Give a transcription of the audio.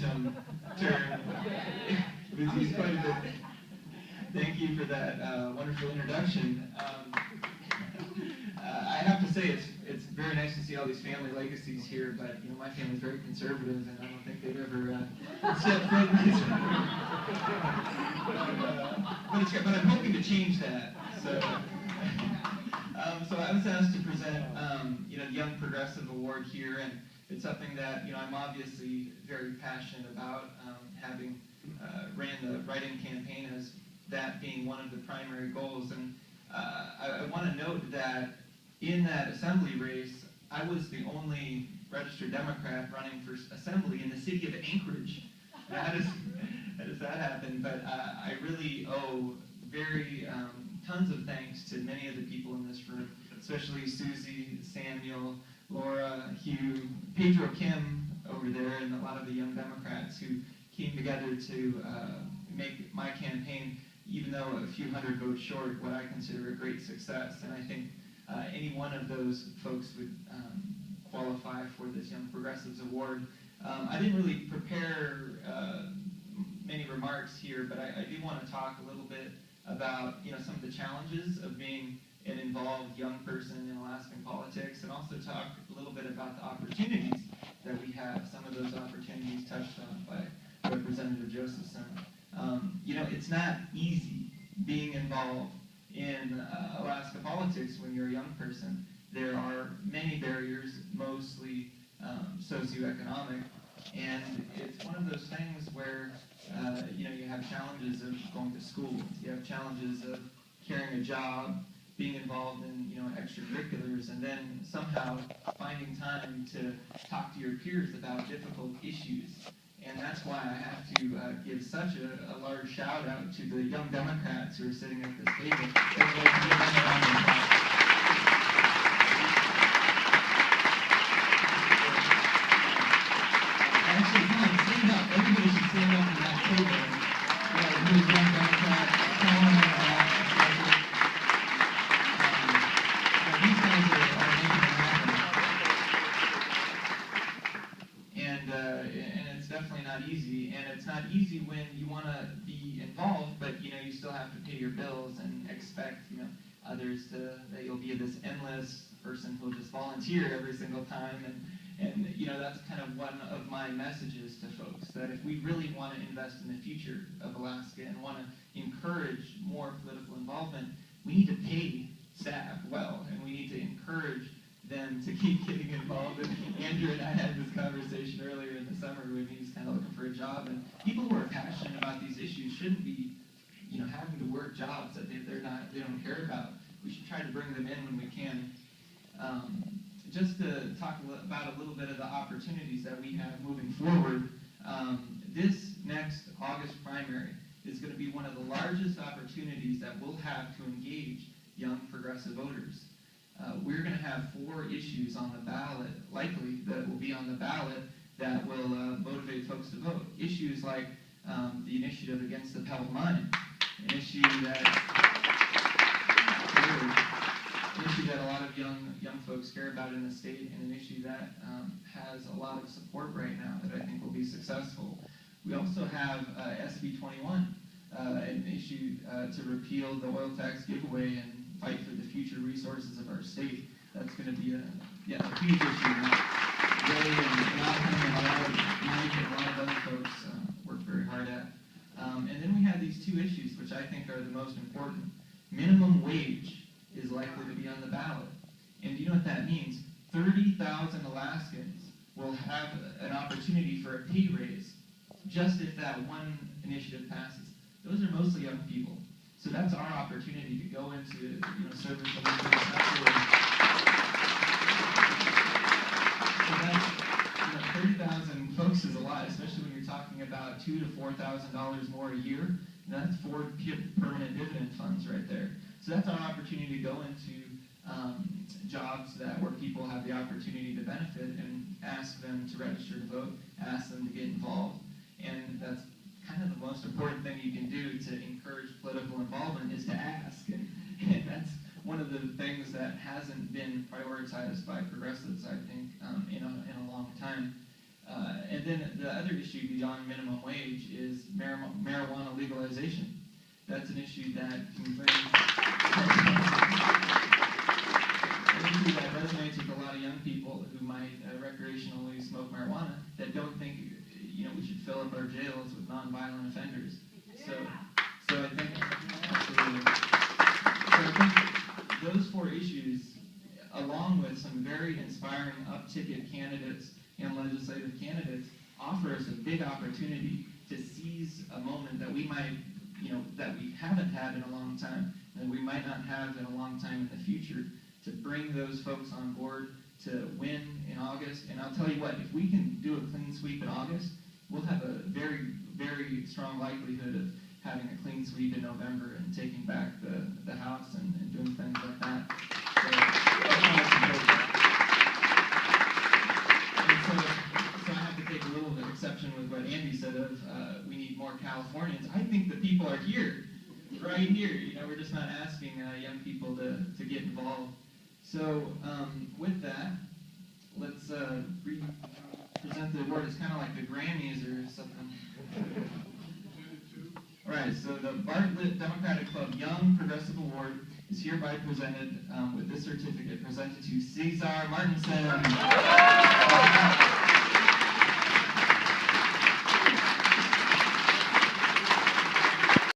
Gresham term was used quite a bit. Thank you for that wonderful introduction. I have to say it's very nice to see all these family legacies here, but my family's very conservative, and I don't think they'd ever step foot in this. But I'm hoping to change that. So I was asked to present the Young Progressive Award here, and it's something that I'm obviously very passionate about, having ran the write-in campaign as that being one of the primary goals. And I want to note that in that assembly race, I was the only registered Democrat running for assembly in the city of Anchorage. How does that happen? But I really owe tons of thanks to many of the people in this room, especially Susie, Samuel, Laura, Hugh, Pedro Kim over there, and a lot of the young Democrats who came together to make my campaign, even though a few hundred votes short, what I consider a great success. And I think any one of those folks would qualify for this Young Progressives Award. I didn't really prepare many remarks here, but I do want to talk a little bit about some of the challenges of being an involved young person in Alaskan politics, and also talk a little bit about the opportunities that we have. Some of those opportunities touched on by Representative Josephson. It's not easy being involved in Alaska politics when you're a young person. There are many barriers, mostly socioeconomic, and it's one of those things where you have challenges of going to school, you have challenges of carrying a job, being involved in extracurriculars, and then somehow finding time to talk to your peers about difficult issues. And that's why I have to give such a large shout out to the young Democrats who are sitting at this table. Actually, come on, stand up. Everybody should stand up at that table. Who's young Democrats? Come on, these guys are making it happen. And it's definitely not easy. And it's not easy when you want to be involved, but you still have to pay your bills and expect others that you'll be this endless person who'll just volunteer every single time. And that's kind of one of my messages to folks, that if we really want to invest in the future of Alaska and want to encourage more political involvement, we need to pay staff well, and we need to encourage them to keep getting involved. And Andrew and I had this conversation earlier in the summer when he was kind of looking for a job, and people who are passionate about these issues shouldn't be having to work jobs that they don't care about. We should try to bring them in when we can. Just to talk about a little bit of the opportunities that we have moving forward, this next August primary is going to be one of the largest opportunities that we'll have to engage young progressive voters. We're going to have 4 issues on the ballot, likely, that will be on the ballot that will motivate folks to vote. Issues like the initiative against the Pebble Mine, an issue that a lot of young folks care about in the state, and an issue that has a lot of support right now that I think will be successful. We also have SB 21, an issue to repeal the oil tax giveaway and fight for the future resources of our state. That's going to be a huge issue that Ray and Malcolm and Mike and a lot of other folks work very hard at. And then we have these 2 issues, which I think are the most important. Minimum wage is likely to be on the ballot. And do you know what that means? 30,000 Alaskans will have an opportunity for a pay raise just if that one initiative passes. Those are mostly young people. So that's our opportunity to go into service. So that's 30,000 folks is a lot, especially when you're talking about $2,000 to $4,000 more a year. And that's 4 permanent dividend funds right there. So that's our opportunity to go into jobs where people have the opportunity to benefit, and ask them to register to vote, ask them to get involved. And that's kind of the most important thing you can do to encourage political involvement, is to ask. And that's one of the things that hasn't been prioritized by progressives, I think, in a long time. And then the other issue beyond minimum wage is marijuana legalization. That's an issue that can bring an issue that resonates with a lot of young people who might recreationally smoke marijuana that don't think we should fill up our jails with nonviolent offenders. So I think absolutely. So I think those four issues, along with some very inspiring up-ticket candidates and legislative candidates, offer us a big opportunity to seize a moment that we might, that we haven't had in a long time, and we might not have in a long time in the future, to bring those folks on board to win in August. And I'll tell you what, if we can do a clean sweep in August, we'll have a very, very strong likelihood of having a clean sweep in November and taking back the House and doing things like that. So I have to take a little bit of exception with what Andy said of we need more Californians. I think the people are here, right here. We're just not asking young people to get involved. So with that, let's present the award. It's kind of like the Grammys or something. All right, so the Bartlett Democratic Club Young Progressive Award is hereby presented with this certificate presented to Cesar Martinson.